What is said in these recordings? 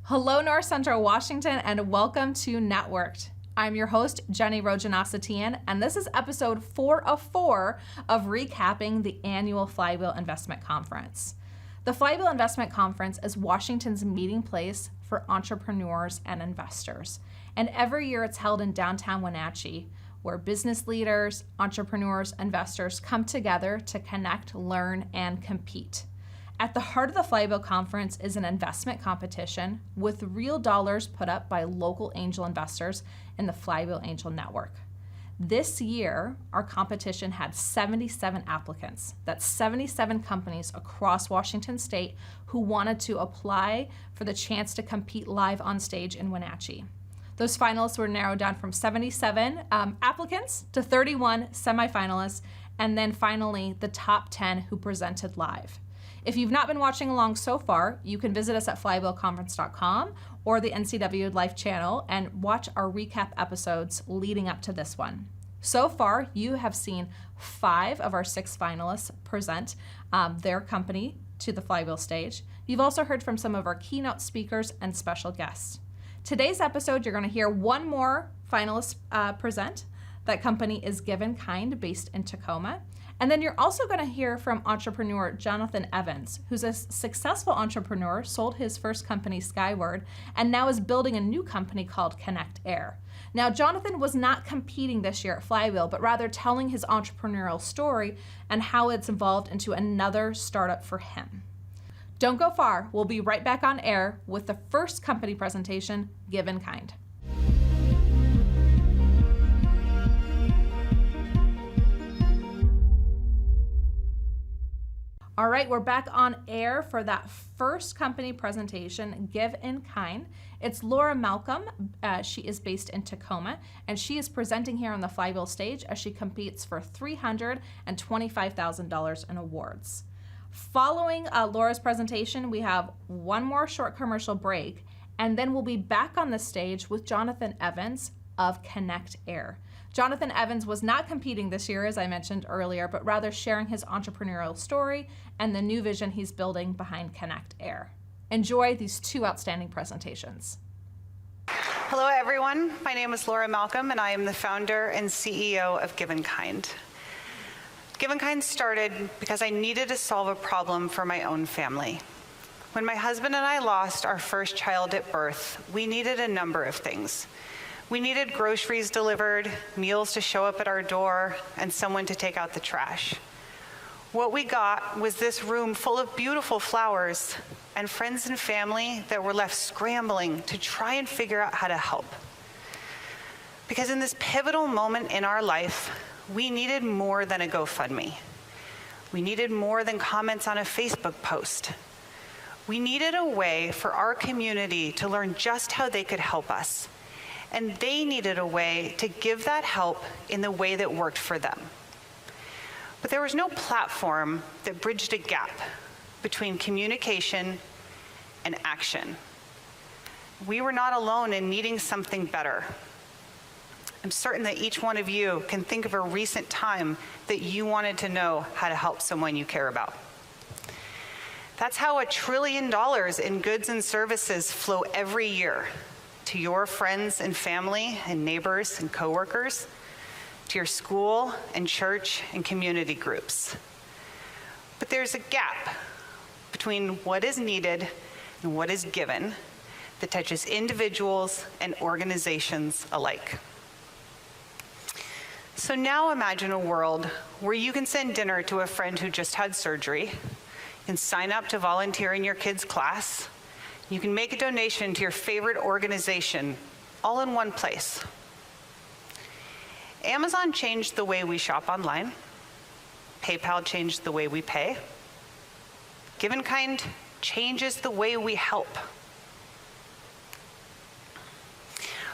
Hello, North Central Washington, and welcome to Networked. I'm your host, Jenny Rojanasatian, and this is episode 4 of 4 of recapping the annual Flywheel Investment Conference. The Flywheel Investment Conference is Washington's meeting place for entrepreneurs and investors, and every year it's held in downtown Wenatchee, where business leaders, entrepreneurs, investors come together to connect, learn, and compete. At the heart of the Flywheel Conference is an investment competition with real dollars put up by local angel investors in the Flywheel Angel network. This year, our competition had 77 applicants. That's 77 companies across Washington state who wanted to apply for the chance to compete live on stage in Wenatchee. Those finalists were narrowed down from 77 applicants to 31 semifinalists, and then finally the top 10 who presented live. If you've not been watching along so far, you can visit us at flywheelconference.com or the NCW Life channel and watch our recap episodes leading up to this one. So far, you have seen 5 of our 6 finalists present their company to the Flywheel stage. You've also heard from some of our keynote speakers and special guests. Today's episode, you're going to hear one more finalist present. That company is Given Kind, based in Tacoma. And then you're also going to hear from entrepreneur Jonathan Evans, who's a successful entrepreneur, sold his first company, Skyward, and now is building a new company called Connect Air. Now, Jonathan was not competing this year at Flywheel, but rather telling his entrepreneurial story and how it's evolved into another startup for him. Don't go far. We'll be right back on air with the first company presentation, Given Kind. All right, we're back on air for that first company presentation, Give in Kind. It's Laura Malcolm. She is based in Tacoma, and she is presenting here on the Flywheel stage as she competes for $325,000 in awards. Following Laura's presentation, we have one more short commercial break, and then we'll be back on the stage with Jonathan Evans of Connect Air. Jonathan Evans was not competing this year, as I mentioned earlier, but rather sharing his entrepreneurial story and the new vision he's building behind Connect Air. Enjoy these 2 outstanding presentations. Hello, everyone. My name is Laura Malcolm, and I am the founder and CEO of Given Kind. Given Kind started because I needed to solve a problem for my own family. When my husband and I lost our first child at birth, we needed a number of things. We needed groceries delivered, meals to show up at our door, and someone to take out the trash. What we got was this room full of beautiful flowers and friends and family that were left scrambling to try and figure out how to help. Because in this pivotal moment in our life, we needed more than a GoFundMe. We needed more than comments on a Facebook post. We needed a way for our community to learn just how they could help us. And they needed a way to give that help in the way that worked for them. But there was no platform that bridged a gap between communication and action. We were not alone in needing something better. I'm certain that each one of you can think of a recent time that you wanted to know how to help someone you care about. That's how $1 trillion in goods and services flow every year to your friends and family and neighbors and coworkers, to your school and church and community groups. But there's a gap between what is needed and what is given that touches individuals and organizations alike. So now imagine a world where you can send dinner to a friend who just had surgery, you can sign up to volunteer in your kid's class, you can make a donation to your favorite organization, all in one place. Amazon changed the way we shop online. PayPal changed the way we pay. Given Kind changes the way we help.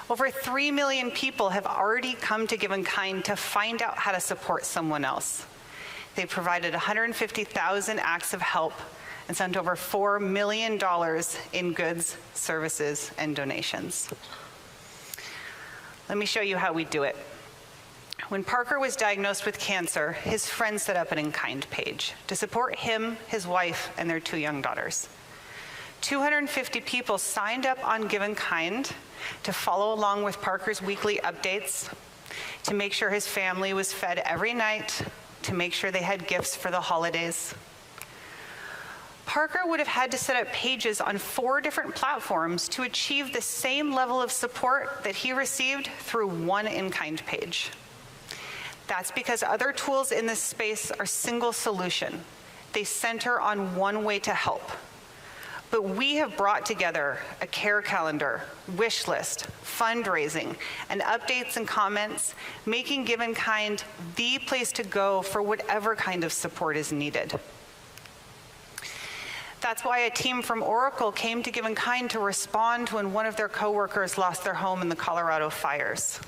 Over 3 million people have already come to Given Kind to find out how to support someone else. They've provided 150,000 acts of help and sent over $4 million in goods, services, and donations. Let me show you how we do it. When Parker was diagnosed with cancer, his friends set up an In Kind page to support him, his wife, and their 2 young daughters. 250 people signed up on GivenKind to follow along with Parker's weekly updates, to make sure his family was fed every night, to make sure they had gifts for the holidays. Parker would have had to set up pages on 4 different platforms to achieve the same level of support that he received through one in-kind page. That's because other tools in this space are single solution. They center on one way to help. But we have brought together a care calendar, wish list, fundraising, and updates and comments, making GivenKind the place to go for whatever kind of support is needed. That's why a team from Oracle came to GivenKind to respond when one of their coworkers lost their home in the Colorado fires.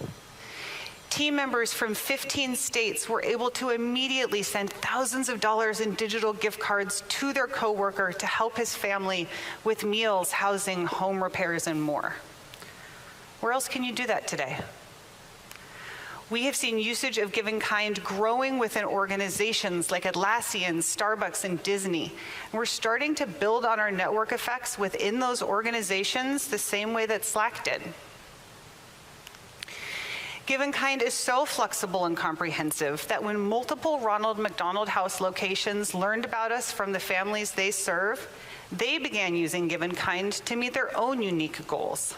Team members from 15 states were able to immediately send thousands of dollars in digital gift cards to their coworker to help his family with meals, housing, home repairs, and more. Where else can you do that today? We have seen usage of GivenKind growing within organizations like Atlassian, Starbucks, and Disney. And we're starting to build on our network effects within those organizations the same way that Slack did. GivenKind is so flexible and comprehensive that when multiple Ronald McDonald House locations learned about us from the families they serve, they began using GivenKind to meet their own unique goals.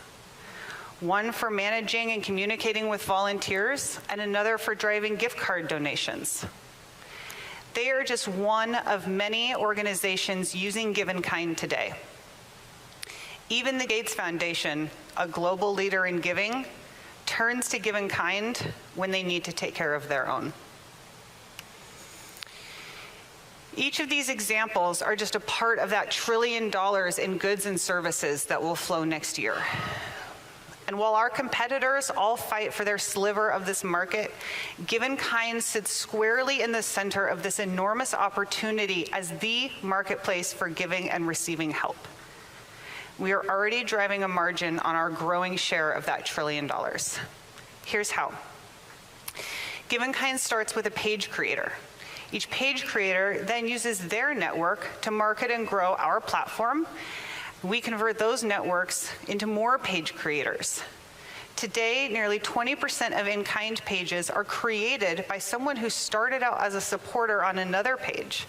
One for managing and communicating with volunteers, and another for driving gift card donations. They are just one of many organizations using GivenKind today. Even the Gates Foundation, a global leader in giving, turns to GivenKind when they need to take care of their own. Each of these examples are just a part of that $1 trillion in goods and services that will flow next year. And while our competitors all fight for their sliver of this market, GivenKind sits squarely in the center of this enormous opportunity as the marketplace for giving and receiving help. We are already driving a margin on our growing share of that $1 trillion. Here's how. GivenKind starts with a page creator. Each page creator then uses their network to market and grow our platform. We convert those networks into more page creators. Today, nearly 20% of in-kind pages are created by someone who started out as a supporter on another page,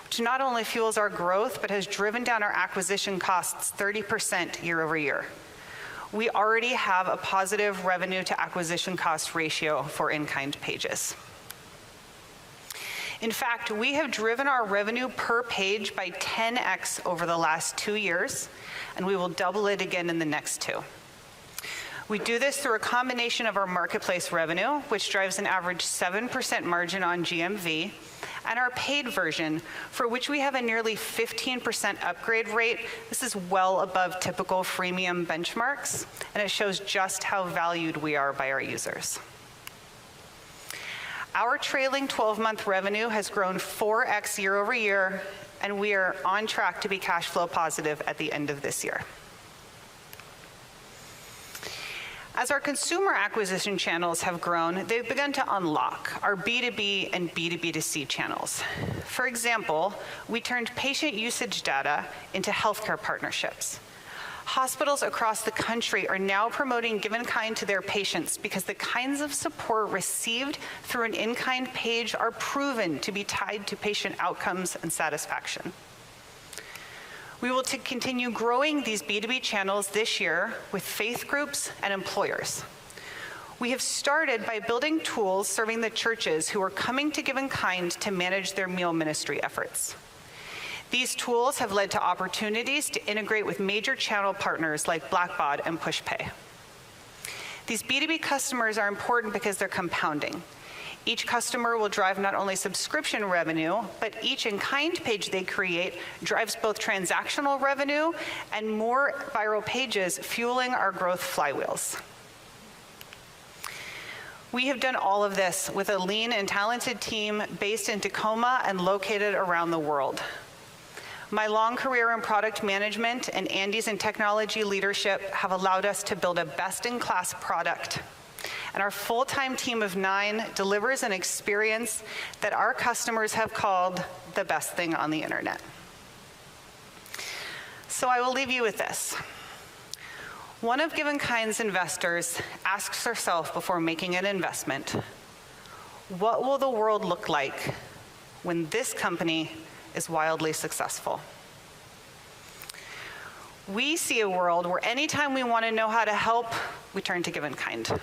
which not only fuels our growth, but has driven down our acquisition costs 30% year over year. We already have a positive revenue to acquisition cost ratio for in-kind pages. In fact, we have driven our revenue per page by 10x over the last 2 years, and we will double it again in the next 2. We do this through a combination of our marketplace revenue, which drives an average 7% margin on GMV, and our paid version, for which we have a nearly 15% upgrade rate. This is well above typical freemium benchmarks, and it shows just how valued we are by our users. Our trailing 12-month revenue has grown 4x year over year, and we are on track to be cash flow positive at the end of this year. As our consumer acquisition channels have grown, they've begun to unlock our B2B and B2B2C channels. For example, we turned patient usage data into healthcare partnerships. Hospitals across the country are now promoting GivenKind to their patients because the kinds of support received through an in-kind page are proven to be tied to patient outcomes and satisfaction. We will continue growing these B2B channels this year with faith groups and employers. We have started by building tools serving the churches who are coming to GivenKind to manage their meal ministry efforts. These tools have led to opportunities to integrate with major channel partners like Blackbaud and PushPay. These B2B customers are important because they're compounding. Each customer will drive not only subscription revenue, but each in-kind page they create drives both transactional revenue and more viral pages, fueling our growth flywheels. We have done all of this with a lean and talented team based in Tacoma and located around the world. My long career in product management and Andy's in technology leadership have allowed us to build a best-in-class product. And our full-time team of 9 delivers an experience that our customers have called the best thing on the internet. So I will leave you with this. One of GivenKind's investors asks herself before making an investment, what will the world look like when this company is wildly successful? We see a world where anytime we want to know how to help, we turn to GivenKind,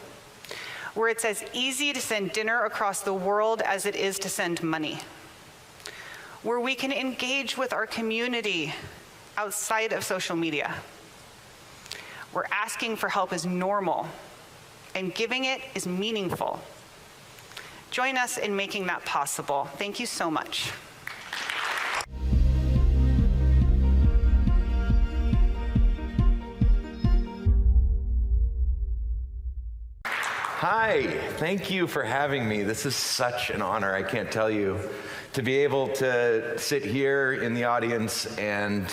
where it's as easy to send dinner across the world as it is to send money, where we can engage with our community outside of social media, where asking for help is normal and giving it is meaningful. Join us in making that possible. Thank you so much. Hi, thank you for having me. This is such an honor, I can't tell you, to be able to sit here in the audience and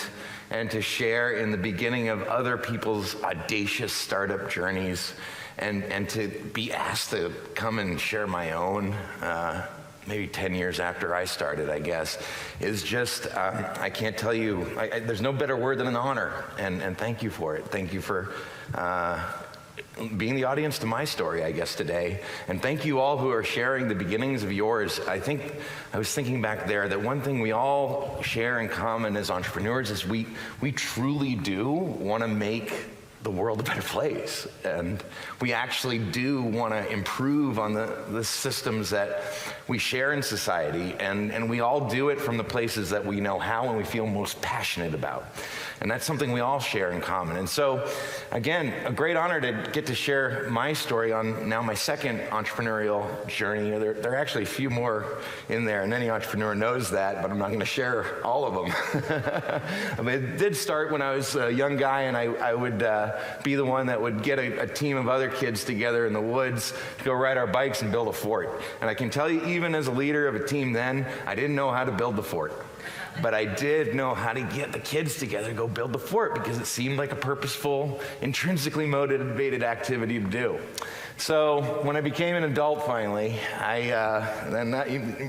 to share in the beginning of other people's audacious startup journeys and to be asked to come and share my own, maybe 10 years after I started, I guess, is just, I can't tell you, there's no better word than an honor, and thank you for it. Thank you for being the audience to my story, I guess, today. And thank you all who are sharing the beginnings of yours. I was thinking back there that one thing we all share in common as entrepreneurs is we truly do want to make the world a better place. And we actually do want to improve on the systems that we share in society. And we all do it from the places that we know how and we feel most passionate about. And that's something we all share in common. And so, again, a great honor to get to share my story on now my second entrepreneurial journey. There are actually a few more in there, and any entrepreneur knows that, but I'm not going to share all of them. I mean, it did start when I was a young guy, and I would be the one that would get a team of other kids together in the woods to go ride our bikes and build a fort. And I can tell you, even as a leader of a team then, I didn't know how to build the fort. But I did know how to get the kids together to go build the fort because it seemed like a purposeful, intrinsically motivated activity to do. So when I became an adult finally,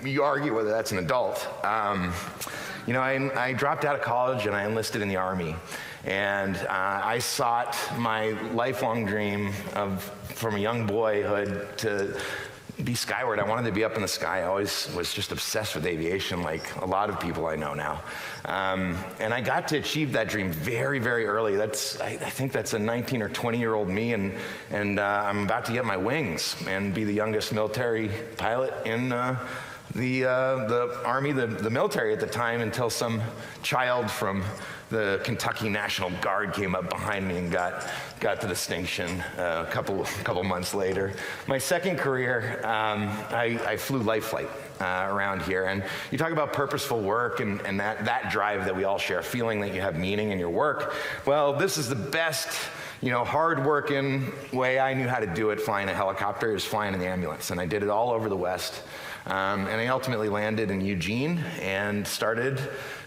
you argue whether that's an adult. I dropped out of college and I enlisted in the Army. And I sought my lifelong dream from a young boyhood to be skyward. I wanted to be up in the sky. I always was just obsessed with aviation, like a lot of people I know now. And I got to achieve that dream very, very early. I think that's a 19 or 20-year-old me, and I'm about to get my wings and be the youngest military pilot in the Army, the military at the time, until some child from the Kentucky National Guard came up behind me and got the distinction a couple months later. My second career, I flew life flight around here, and you talk about purposeful work and that drive that we all share, feeling that you have meaning in your work. Well, this is the best, hard-working way I knew how to do it. Flying a helicopter is flying in the ambulance, and I did it all over the West. And I ultimately landed in Eugene and started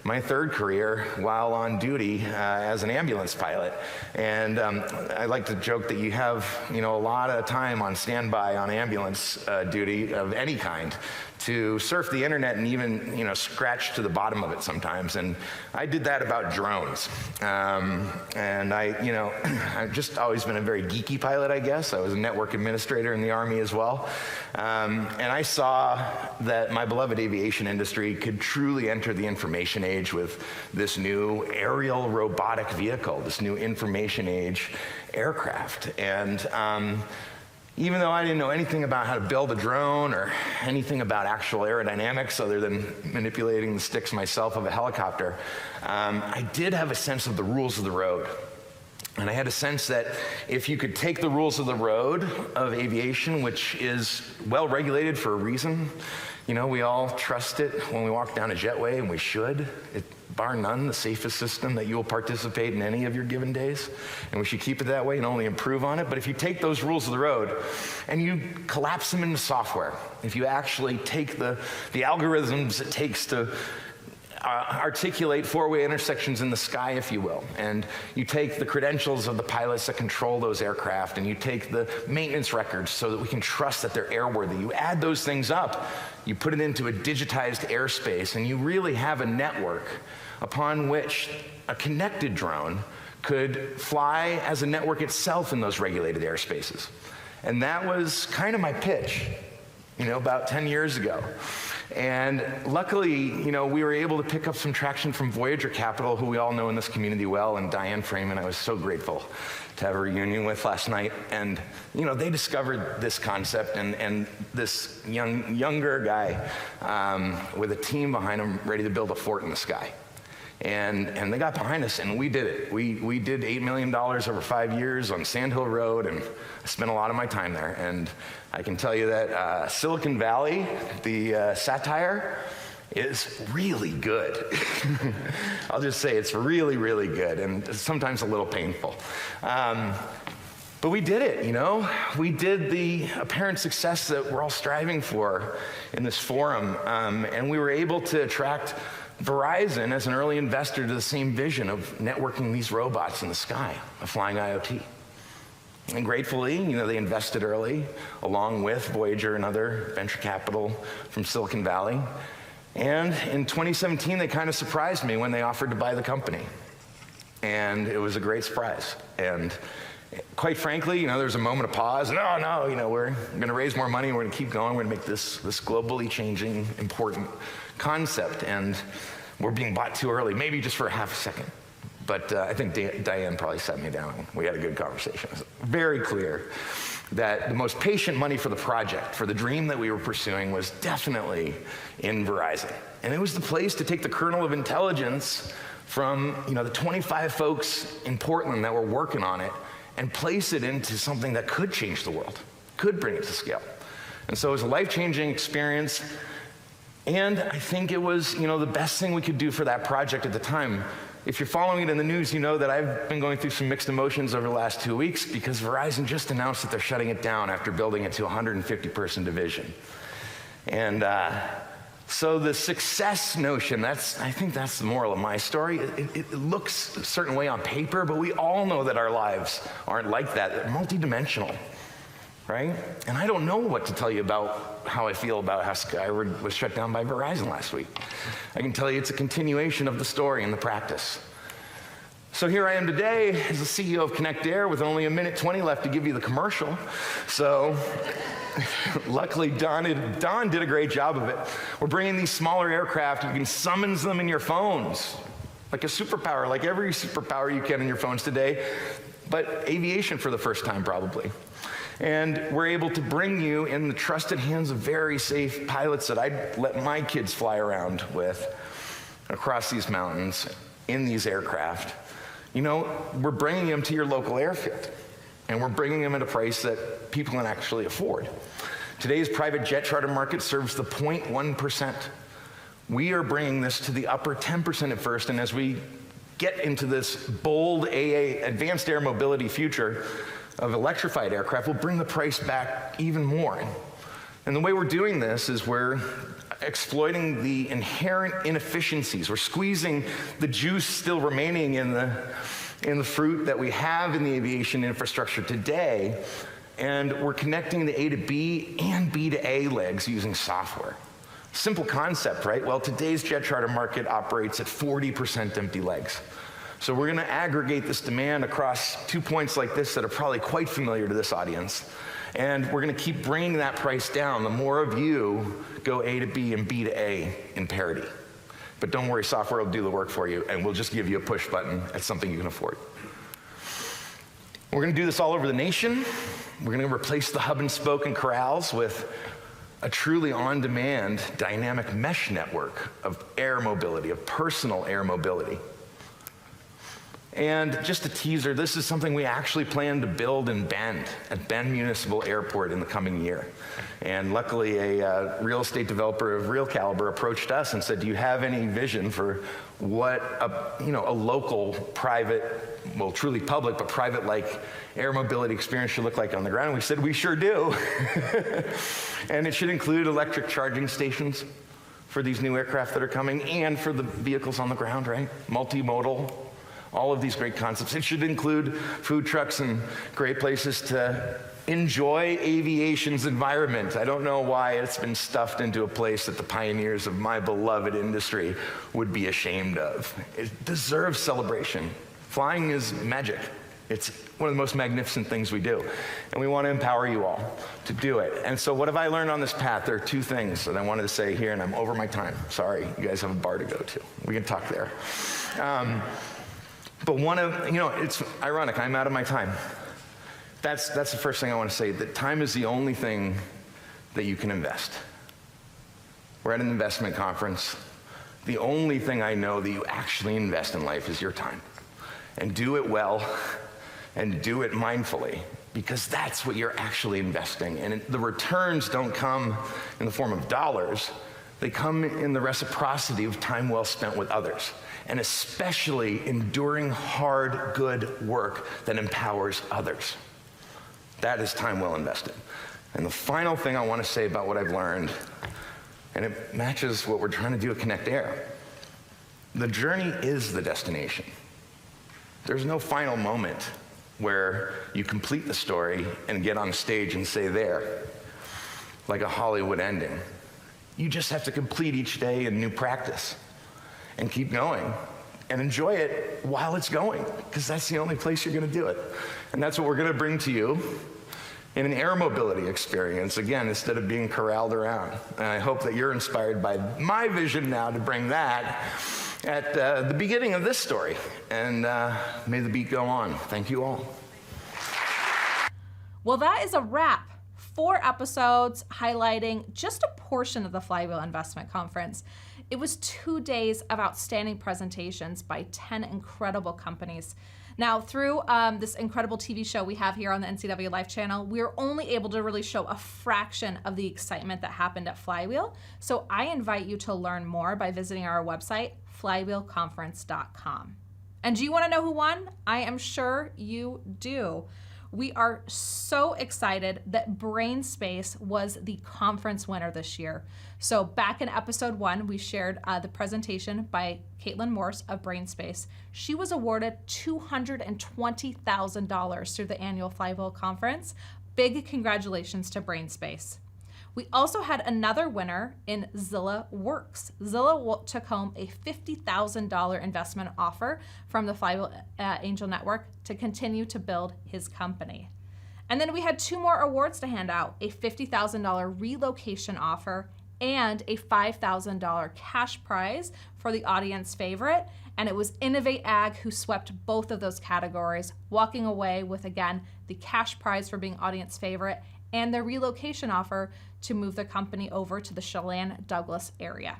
my third career while on duty as an ambulance pilot. And I like to joke that you have, a lot of time on standby on ambulance duty of any kind to surf the internet and even, scratch to the bottom of it sometimes. And I did that about drones. And I've just always been a very geeky pilot, I guess. I was a network administrator in the Army as well. And I saw that my beloved aviation industry could truly enter the information age with this new aerial robotic vehicle, this new information age aircraft. And even though I didn't know anything about how to build a drone or anything about actual aerodynamics other than manipulating the sticks myself of a helicopter, I did have a sense of the rules of the road. And I had a sense that if you could take the rules of the road of aviation, which is well regulated for a reason, we all trust it when we walk down a jetway, and we should. Bar none, the safest system that you will participate in any of your given days. And we should keep it that way and only improve on it. But if you take those rules of the road and you collapse them into software, if you actually take the algorithms it takes to articulate four-way intersections in the sky, if you will. And you take the credentials of the pilots that control those aircraft, and you take the maintenance records so that we can trust that they're airworthy. You add those things up, you put it into a digitized airspace, and you really have a network upon which a connected drone could fly as a network itself in those regulated airspaces. And that was kind of my pitch, about 10 years ago. And luckily, we were able to pick up some traction from Voyager Capital, who we all know in this community well, and Diane Freeman. I was so grateful to have a reunion with last night. And, they discovered this concept, and this younger guy with a team behind him ready to build a fort in the sky. And they got behind us, and we did it. We did $8 million over 5 years on Sand Hill Road, and I spent a lot of my time there. And I can tell you that Silicon Valley, the satire, is really good. I'll just say it's really, really good, and sometimes a little painful. But we did it, We did the apparent success that we're all striving for in this forum, and we were able to attract Verizon as an early investor to the same vision of networking these robots in the sky, of flying IoT. And gratefully, they invested early, along with Voyager and other venture capital from Silicon Valley. And in 2017, they kind of surprised me when they offered to buy the company. And it was a great surprise. And quite frankly, there's a moment of pause. No, we're going to raise more money. We're going to keep going. We're going to make this globally changing, important concept. And we're being bought too early, maybe just for a half a second. But I think Diane probably sat me down. We had a good conversation. It was very clear that the most patient money for the project, for the dream that we were pursuing, was definitely in Verizon. And it was the place to take the kernel of intelligence from the 25 folks in Portland that were working on it and place it into something that could change the world, could bring it to scale. And so it was a life-changing experience. And I think it was, the best thing we could do for that project at the time. If you're following it in the news, you know that I've been going through some mixed emotions over the last 2 weeks because Verizon just announced that they're shutting it down after building it to a 150-person division. And so the success notion, I think that's the moral of my story. It looks a certain way on paper, but we all know that our lives aren't like that. They're multidimensional. Right? And I don't know what to tell you about how I feel about how Skyward was shut down by Verizon last week. I can tell you it's a continuation of the story and the practice. So here I am today as the CEO of Connect Air with only 1:20 left to give you the commercial. So luckily Don did a great job of it. We're bringing these smaller aircraft. You can summon them in your phones like a superpower, like every superpower you can in your phones today, but aviation for the first time probably. And we're able to bring you in the trusted hands of very safe pilots that I'd let my kids fly around with across these mountains in these aircraft. We're bringing them to your local airfield, and we're bringing them at a price that people can actually afford. Today's private jet charter market serves the 0.1%. We are bringing this to the upper 10% at first, and as we get into this bold AA, advanced air mobility future of electrified aircraft, will bring the price back even more. And the way we're doing this is we're exploiting the inherent inefficiencies. We're squeezing the juice still remaining in the fruit that we have in the aviation infrastructure today, and we're connecting the A to B and B to A legs using software. Simple concept, right? Well, today's jet charter market operates at 40% empty legs. So we're going to aggregate this demand across 2 points like this that are probably quite familiar to this audience. And we're going to keep bringing that price down. The more of you go A to B and B to A in parity. But don't worry, software will do the work for you, and we'll just give you a push button at something you can afford. We're going to do this all over the nation. We're going to replace the hub and spoke and corrals with a truly on-demand dynamic mesh network of air mobility, of personal air mobility. And just a teaser, this is something we actually plan to build in Bend, at Bend Municipal Airport in the coming year. And luckily, a real estate developer of real caliber approached us and said, do you have any vision for what a local private, well, truly public, but private-like air mobility experience should look like on the ground? And we said, we sure do. And it should include electric charging stations for these new aircraft that are coming and for the vehicles on the ground, right? Multimodal, all of these great concepts. It should include food trucks and great places to enjoy aviation's environment. I don't know why it's been stuffed into a place that the pioneers of my beloved industry would be ashamed of. It deserves celebration. Flying is magic. It's one of the most magnificent things we do. And we want to empower you all to do it. And so what have I learned on this path? There are two things that I wanted to say here, and I'm over my time. Sorry, you guys have a bar to go to. We can talk there. But one of, it's ironic, I'm out of my time. That's the first thing I want to say, that time is the only thing that you can invest. We're at an investment conference. The only thing I know that you actually invest in life is your time. And do it well, and do it mindfully, because that's what you're actually investing. And the returns don't come in the form of dollars. They come in the reciprocity of time well spent with others, and especially enduring hard, good work that empowers others. That is time well invested. And the final thing I want to say about what I've learned, and it matches what we're trying to do at Connect Air, the journey is the destination. There's no final moment where you complete the story and get on stage and say there, like a Hollywood ending. You just have to complete each day in new practice and keep going and enjoy it while it's going, because that's the only place you're going to do it. And that's what we're going to bring to you in an air mobility experience, again, instead of being corralled around. And I hope that you're inspired by my vision now to bring that at the beginning of this story. And may the beat go on. Thank you all. Well, that is a wrap. 4 episodes highlighting just a portion of the Flywheel Investment Conference. It was 2 days of outstanding presentations by 10 incredible companies. Now, through this incredible TV show we have here on the NCW Life channel, we're only able to really show a fraction of the excitement that happened at Flywheel. So I invite you to learn more by visiting our website, flywheelconference.com. And do you want to know who won? I am sure you do. We are so excited that BrainSpace was the conference winner this year. So back in episode 1, we shared the presentation by Caitlin Morse of BrainSpace. She was awarded $220,000 through the annual Flywheel Conference. Big congratulations to BrainSpace. We also had another winner in Zilla Works. Zilla took home a $50,000 investment offer from the Flywheel Angel Network to continue to build his company. And then we had 2 more awards to hand out, a $50,000 relocation offer and a $5,000 cash prize for the audience favorite. And it was Innovate Ag who swept both of those categories, walking away with, again, the cash prize for being audience favorite and their relocation offer to move the company over to the Chelan Douglas area.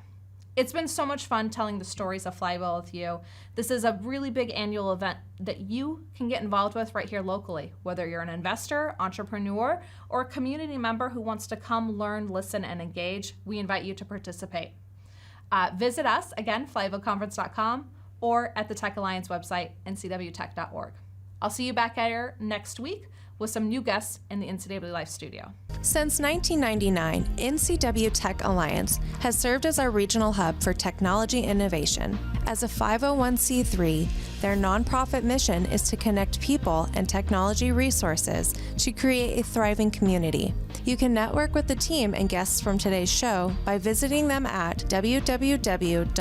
It's been so much fun telling the stories of Flywheel with you. This is a really big annual event that you can get involved with right here locally, whether you're an investor, entrepreneur, or a community member who wants to come learn, listen, and engage. We invite you to participate. Visit us, again, flywheelconference.com, or at the Tech Alliance website, ncwtech.org. I'll see you back here next week with some new guests in the NCW Life studio. Since 1999, NCW Tech Alliance has served as our regional hub for technology innovation. As a 501c3, their nonprofit mission is to connect people and technology resources to create a thriving community. You can network with the team and guests from today's show by visiting them at www.ncwtech.org.